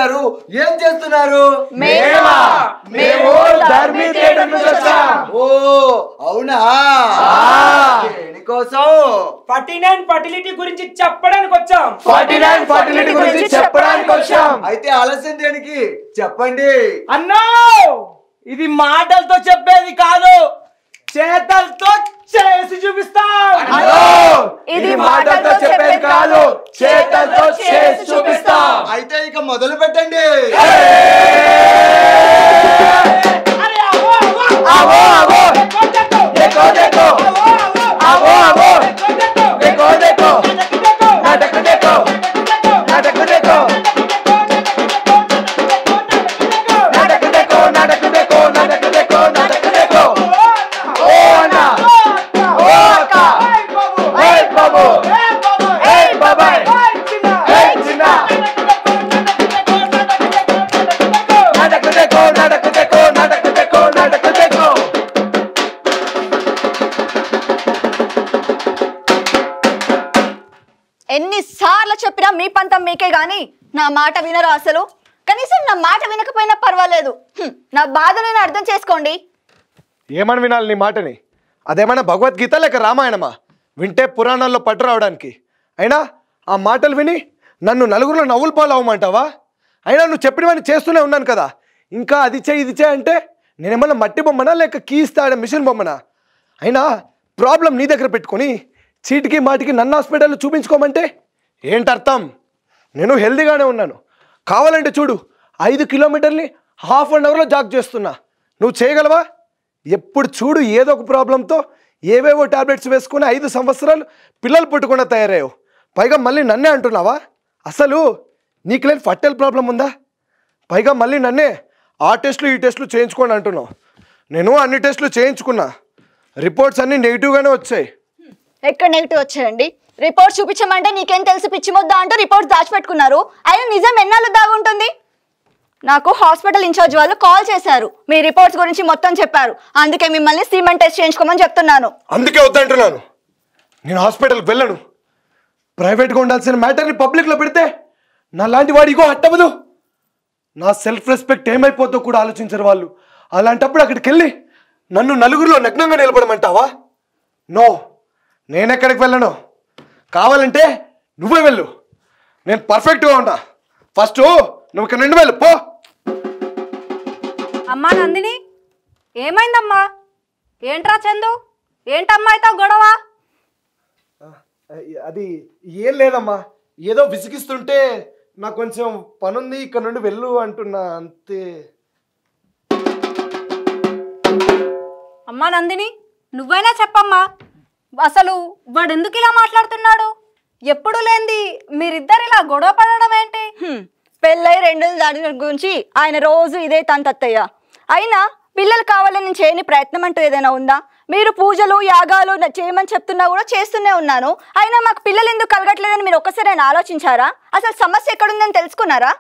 వచ్చారు? ఏం చేస్తున్నారు? మేము ధర్మీ థియేటర్ నుంచి వచ్చాం. ఓ అవునా? దేనికోసం? 49 ఫర్టిలిటీ గురించి చెప్పడానికి వచ్చాం. 49 ఫర్టిలిటీ గురించి చెప్పడానికి వచ్చాం. అయితే ఆలస్యం దేనికి? చెప్పండి. అన్నా, ఇది మాటలతో చెప్పేది కాదు, చేతలతో చేసి చూపిస్తాం. ఇది మాటలతో చెప్పేది కాదు, చేతలతో చేసి చూపిస్తాం. అయితే ఇక మొదలు పెట్టండి. ఎన్నిసార్లు చెప్పినా మీ పంతం మీకే గాని నా మాట వినరు. అసలు కనీసం నా మాట వినకపోయినా పర్వాలేదు, నా బాధలను అర్థం చేసుకోండి. ఏమని వినాలి నీ మాటని? అదేమైనా భగవద్గీత లేక రామాయణమా? వింటే పురాణాల్లో పట్టు రావడానికి. అయినా ఆ మాటలు విని నన్ను నలుగురిలో నవ్వులు పాలు అవ్వమంటావా? అయినా నువ్వు చెప్పినవన్నీ చేస్తూనే ఉన్నాను కదా. ఇంకా అది చేయి ఇది చేయి అంటే నేనేమన్నా మట్టి బొమ్మనా లేక కీస్తాడే మిషన్ బొమ్మనా? అయినా ప్రాబ్లం నీ దగ్గర పెట్టుకొని చీటికి మాటికి నన్ను హాస్పిటల్లో చూపించుకోమంటే ఏంటర్థం? నేను హెల్దీగానే ఉన్నాను. కావాలంటే చూడు, 5 కిలోమీటర్ని ½ అన్ అవర్లో జాగ్ చేస్తున్నా. నువ్వు చేయగలవా? ఎప్పుడు చూడు ఏదో ఒక ప్రాబ్లంతో ఏవేవో టాబ్లెట్స్ వేసుకుని 5 సంవత్సరాలు పిల్లలు పుట్టకుండా తయారయ్యావు. పైగా మళ్ళీ నన్నే అంటున్నావా? అసలు నీకు లేని ఫర్టైల్ ప్రాబ్లం ఉందా? పైగా మళ్ళీ నన్నే ఆ టెస్టులు ఈ టెస్టులు చేయించుకోండి అంటున్నావు. నేను అన్ని టెస్టులు చేయించుకున్నా, రిపోర్ట్స్ అన్నీ నెగిటివ్గానే వచ్చాయి. ఎక్కడ నెగిటివ్ వచ్చాయండి? రిపోర్ట్స్ చూపించమంటే నీకేం తెలిసి పిచ్చి ముద్దా అంటూ రిపోర్ట్స్ దాచిపెట్టుకున్నారు. అయినా నిజం ఎన్నాళ్ళు దాగుంటుంది? నాకు హాస్పిటల్ ఇన్ఛార్జ్ వాళ్ళు కాల్ చేశారు, మీ రిపోర్ట్స్ గురించి మొత్తం చెప్పారు. అందుకే మిమ్మల్ని సీమెంట్ టెస్ట్ చేయించుకోమని చెప్తున్నాను. అందుకే వద్దంటున్నాను. నేను హాస్పిటల్కి వెళ్ళను. ప్రైవేట్గా ఉండాల్సిన మ్యాటర్ని పబ్లిక్లో పెడితే నా లాంటి వాడిగో అట్టవదు. నా సెల్ఫ్ రెస్పెక్ట్ ఏమైపోతుందో కూడా ఆలోచించరు వాళ్ళు. అలాంటప్పుడు అక్కడికి వెళ్ళి నన్ను నలుగురిలో నగ్నంగా నిలబడమంటావా? నో, నేనెక్కడికి వెళ్ళను. కావాలంటే నువ్వే వెళ్ళు, నేను పర్ఫెక్ట్గా ఉన్నా. ఫస్ట్ నువ్వు ఇక్కడ నుండి వెళ్ళు పో. అమ్మా నందిని, ఏమైందమ్మా? ఏంట్రా చందు, ఏంటమ్మాయితో గొడవ? అది ఏం లేదమ్మా, ఏదో విసిగిస్తుంటే నాకు కొంచెం పనుంది ఇక్కడ నుండి వెళ్ళు అంటున్నా అంతే. అమ్మా నందిని, నువ్వైనా చెప్పమ్మా, అసలు వాడు ఎందుకు ఇలా మాట్లాడుతున్నాడు? ఎప్పుడు లేంది మీరిద్దరు ఇలా గొడవ పడడం ఏంటి? పెళ్ళై 2 నెలలు దాని గురించి ఆయన రోజు ఇదే తంతత్తయ్య. అయినా పిల్లలు కావాలని నేను చేయని ప్రయత్నం అంటూ ఏదైనా ఉందా? మీరు పూజలు యాగాలు చేయమని చెప్తున్నా కూడా చేస్తూనే ఉన్నాను. అయినా మాకు పిల్లలు ఎందుకు కలగట్లేదని మీరు ఒక్కసారి ఆలోచించారా? అసలు సమస్య ఎక్కడుందని తెలుసుకున్నారా?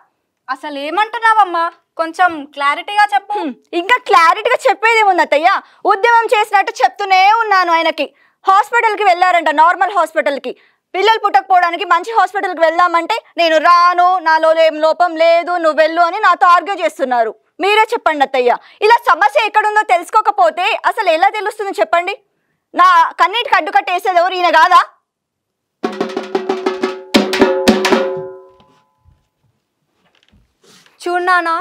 అసలు ఏమంటున్నావమ్మా, కొంచెం క్లారిటీగా చెప్పు. ఇంకా క్లారిటీగా చెప్పేది ఏముంది అత్తయ్య? ఉద్యమం చేసినట్టు చెప్తూనే ఉన్నాను. ఆయనకి హాస్పిటల్కి వెళ్ళారంట, నార్మల్ హాస్పిటల్కి. పిల్లలు పుట్టకపోవడానికి మంచి హాస్పిటల్కి వెళ్దామంటే నేను రాను, నాలో ఏం లోపం లేదు, నువ్వు వెళ్ళు అని నాతో ఆర్గ్యూ చేస్తున్నారు. మీరే చెప్పండి అత్తయ్య, ఇలా సమస్య ఎక్కడుందో తెలుసుకోకపోతే అసలు ఎలా తెలుస్తుంది చెప్పండి? నా కన్నీటికి అడ్డుకట్టేసేది ఎవరు? ఈయన కాదా? చూడనా,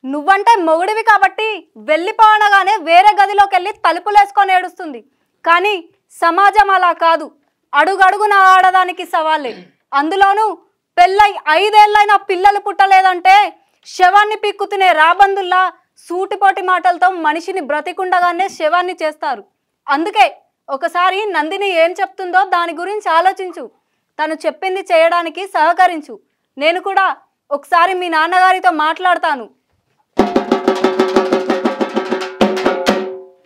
నువ్వంటే మొగుడివి కాబట్టి వెళ్ళిపోవనగానే వేరే గదిలోకి వెళ్ళి తలుపులేసుకొని ఏడుస్తుంది. కానీ సమాజం అలా కాదు, అడుగడుగున ఆడదానికి సవాలే. అందులోనూ పెళ్ళై 5 ఏళ్ళైనా పిల్లలు పుట్టలేదంటే శవాన్ని పిక్కుతునే రాబందుల్లా సూటిపోటి మాటలతో మనిషిని బ్రతికుండగానే శవాన్ని చేస్తారు. అందుకే ఒకసారి నందిని ఏం చెప్తుందో దాని గురించి ఆలోచించు, తను చెప్పింది చేయడానికి సహకరించు. నేను కూడా ఒకసారి మీ నాన్నగారితో మాట్లాడతాను.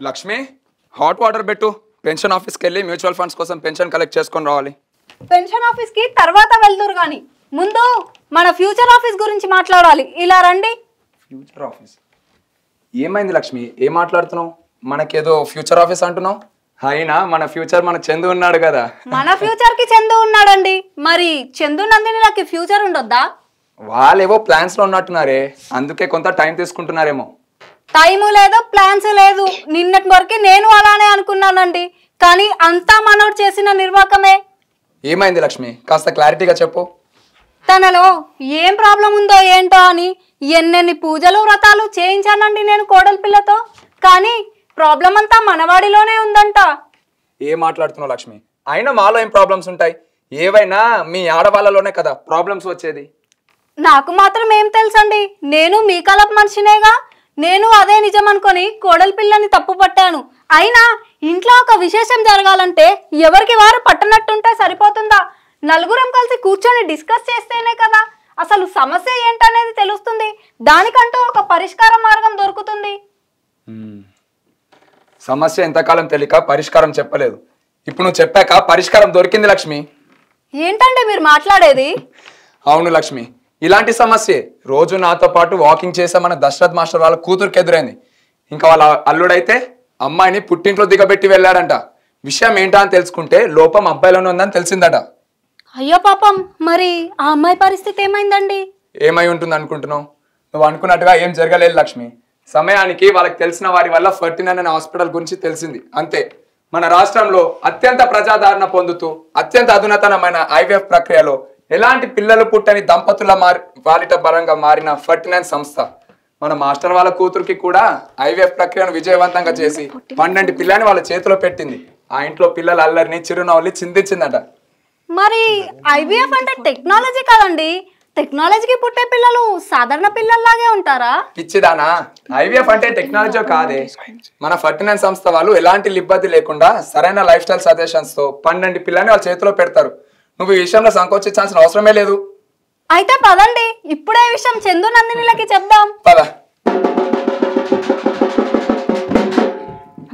లక్ష్మి, హాట్ వాటర్ పెట్టు. పెన్షన్ ఆఫీస్కి వెళ్ళి మ్యూచువల్ ఫండ్స్ కోసం పెన్షన్ కలెక్ట్ చేసుకొని రావాలి. పెన్షన్ ఆఫీస్కి తర్వాత వెళ్తురు కానీ ముందు మన ఫ్యూచర్ ఆఫీస్ గురించి మాట్లాడాలి. ఇలా రండి. ఫ్యూచర్ ఆఫీస్ ఏమైంది లక్ష్మి? ఏం మాట్లాడుతున్నావు? మనకేదో ఫ్యూచర్ ఆఫీస్ అంటున్నావు. అయినా మన ఫ్యూచర్ మన చందు ఉన్నాడు కదా. మన ఫ్యూచర్ కి చందు ఉన్నాడండి, మరి చందు నందినికి ఫ్యూచర్ ఉండొద్దా? వాళ్ళేవో ప్లాన్స్ లో ఉన్నట్టున్నారే, అందుకే కొంత టైం తీసుకుంటున్నారేమో. టైము లేదు, ప్లాన్స్ లేదు. నిన్నటి వరకు నేను అలానే అనుకున్నానండి, కానీ అంతా మనోడు చేసిన నిర్వాకమే. ఏమైంది లక్ష్మి, కాస్త క్లారిటీగా చెప్పు. తనలో ఏం ప్రాబ్లం ఉందో ఏంటో అని ఎన్నెన్ని పూజలు వ్రతాలు చేయించానండి నేను కోడలి పిల్లతో, కానీ ప్రాబ్లం అంతా మనవాడిలోనే ఉందంట. ఏం మాట్లాడుతున్నావు లక్ష్మి? అయినా మాలో ఏం ప్రాబ్లమ్స్ ఉంటాయి? ఏవైనా మీ ఆడవాళ్ళలోనే కదా ప్రాబ్లమ్స్ వచ్చేది. నాకు మాత్రం ఏం తెలుసండి, నేను మీ కలప మనిషినేగా. నేను అదే నిజం అనుకొని కోడలి పిల్లని తప్పు పట్టాను. అయినా ఇంట్లో ఒక విశేషం జరగాలంటే ఎవరికి వారు పట్టనట్టుంటే సరిపోతుందా? నలుగురం కలిసి కూర్చొని డిస్కస్ చేస్తేనే కదా అసలు సమస్య ఏంటనేది తెలుస్తుంది. దానికంటూ ఒక పరిష్కార మార్గం దొరుకుతుంది. సమస్య ఎంతకాలం తెలియక పరిష్కారం చెప్పలేదు. ఇప్పుడు నువ్వు చెప్పాక పరిష్కారం దొరికింది లక్ష్మి. ఏంటంటే మీరు మాట్లాడేది? అవును లక్ష్మి, ఇలాంటి సమస్యే రోజు నాతో పాటు వాకింగ్ చేసే మన దశరథ్ మాస్టర్ వాళ్ళ కూతురికి ఎదురైంది. ఇంకా వాళ్ళ అల్లుడైతే అమ్మాయిని పుట్టింట్లో దిగబెట్టి వెళ్ళాడంట. విషయం ఏంటా అని తెలుసుకుంటే లోపం అబ్బాయిలోనే ఉందని తెలిసిందట. అయ్యో పాపం, మరి ఆ అమ్మాయి పరిస్థితి ఏమైందండి? ఏమై ఉంటుంది అనుకుంటున్నావు? నువ్వు అనుకున్నట్టుగా ఏం జరగలేదు లక్ష్మి. సమయానికి వాళ్ళకి తెలిసిన వారి వల్ల ఫర్టినైన్ అనే హాస్పిటల్ గురించి తెలిసింది, అంతే. మన రాష్ట్రంలో అత్యంత ప్రజాదరణ పొందుతూ అత్యంత అధునాతనమైన ఐవీఎఫ్ ప్రక్రియలో ఎలాంటి పిల్లలు పుట్టని దంపతుల వాలిట బలంగా మారిన ఫర్టినైన్ సంస్థ మన మాస్టర్ వాళ్ళ కూతురికి కూడా ఐవీఎఫ్ ప్రక్రియను విజయవంతంగా చేసి 12 పిల్లని వాళ్ళ చేతిలో పెట్టింది. ఆ ఇంట్లో పిల్లల అల్లరిని చిరునవ్వుని చిందించిందట. మరి ఐవీఎఫ్ అంటే టెక్నాలజీ కదండి, టెక్నాలజీకి పుట్టే పిల్లలు సాధారణ పిల్లల్లాగే ఉంటారా? పిచ్చిదానా, ఐవీఎఫ్ అంటే టెక్నాలజీ కాదే. మన ఫర్టినైన్ సంస్థ వాళ్ళు ఎలాంటి ఇబ్బంది లేకుండా సరైన లైఫ్ స్టైల్ సజెషన్స్ తో 12 పిల్లని వాళ్ళ చేతిలో పెడతారు. నువ్వు ఈ విషయంలో సంకోచించాల్సిన అవసరమే లేదు. అయితే పదండి, ఇప్పుడే విషయం చందు నందినిలకి చెప్దాం. పద.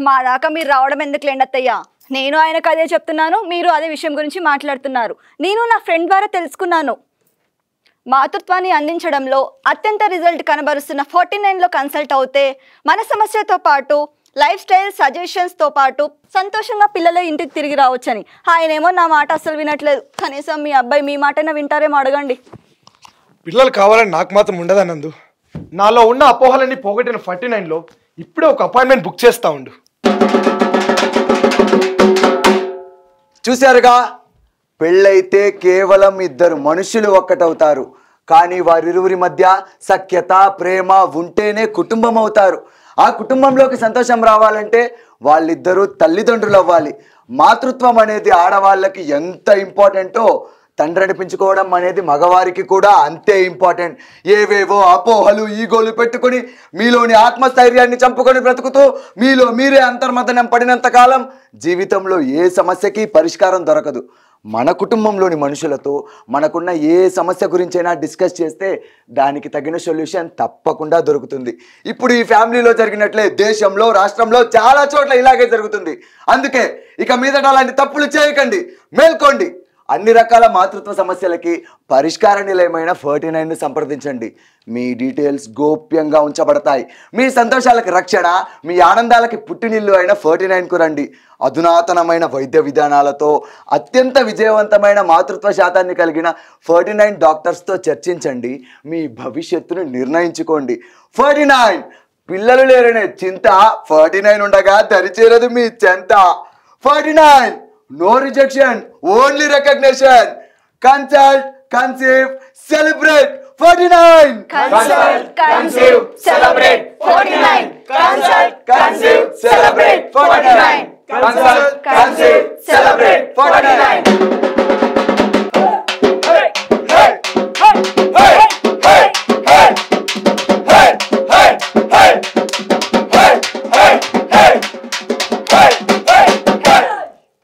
మా దాకా మీరు రావడం ఎందుకు లేండి అత్తయ్య? నేను ఆయనకు అదే చెప్తున్నాను, మీరు అదే విషయం గురించి మాట్లాడుతున్నారు. నేను నా ఫ్రెండ్ ద్వారా తెలుసుకున్నాను. మాతృత్వాన్ని అందించడంలో అత్యంత రిజల్ట్ కనబరుస్తున్న 49లో కన్సల్ట్ అవుతే మన సమస్యతో పాటు లైఫ్ స్టైల్ సజెషన్స్తో పాటు సంతోషంగా పిల్లల ఇంటికి తిరిగి రావచ్చని. ఆయనేమో నా మాట అసలు వినట్లేదు. కనీసం మీ అబ్బాయి మీ మాటనే వింటారేమో అడగండి. పిల్లలు కావాలని నాకు మాత్రం ఉండదన్నందు. నాలో ఉన్న అపోహలన్నీ పోగొట్టిన 49లో ఇప్పుడే ఒక అపాయింట్మెంట్ బుక్ చేస్తా ఉండు. చూశారుగా, పెళ్ళైతే కేవలం ఇద్దరు మనుషులు ఒక్కటవుతారు. కానీ వారిరువురి మధ్య సఖ్యత ప్రేమ ఉంటేనే కుటుంబం అవుతారు. ఆ కుటుంబంలోకి సంతోషం రావాలంటే వాళ్ళిద్దరూ తల్లిదండ్రులు అవ్వాలి. మాతృత్వం అనేది ఆడవాళ్ళకి ఎంత ఇంపార్టెంటో తండ్రి అనిపించుకోవడం అనేది మగవారికి కూడా అంతే ఇంపార్టెంట్. ఏవేవో అపోహలు ఈగోలు పెట్టుకుని మీలోని ఆత్మస్థైర్యాన్ని చంపుకొని బ్రతుకుతూ మీలో మీరే అంతర్మథనం పడినంత కాలం జీవితంలో ఏ సమస్యకి పరిష్కారం దొరకదు. మన కుటుంబంలోని మనుషులతో మనకున్న ఏ సమస్య గురించైనా డిస్కస్ చేస్తే దానికి తగిన సొల్యూషన్ తప్పకుండా దొరుకుతుంది. ఇప్పుడు ఈ ఫ్యామిలీలో జరిగినట్లే దేశంలో రాష్ట్రంలో చాలా చోట్ల ఇలాగే జరుగుతుంది. అందుకే ఇక మీదట అలాంటి తప్పులు చేయకండి, మేల్కోండి. అన్ని రకాల మాతృత్వ సమస్యలకి పరిష్కార నిలయమైన 49ను సంప్రదించండి. మీ డీటెయిల్స్ గోప్యంగా ఉంచబడతాయి. మీ సంతోషాలకు రక్షణ, మీ ఆనందాలకి పుట్టినిల్లు అయిన 49కు రండి. అధునాతనమైన వైద్య విధానాలతో అత్యంత విజయవంతమైన మాతృత్వ శాతాన్ని కలిగిన 49 డాక్టర్స్తో చర్చించండి. మీ భవిష్యత్తును నిర్ణయించుకోండి. 49 పిల్లలు లేరనే చింత, 49 ఉండగా దరిచేరదు మీ చెంత. 49 no rejection, only recognition. Consult, conceive, celebrate. 49. Consult, conceive, celebrate. 49. Consult, conceive, celebrate. 49. Consult, conceive, celebrate. 49.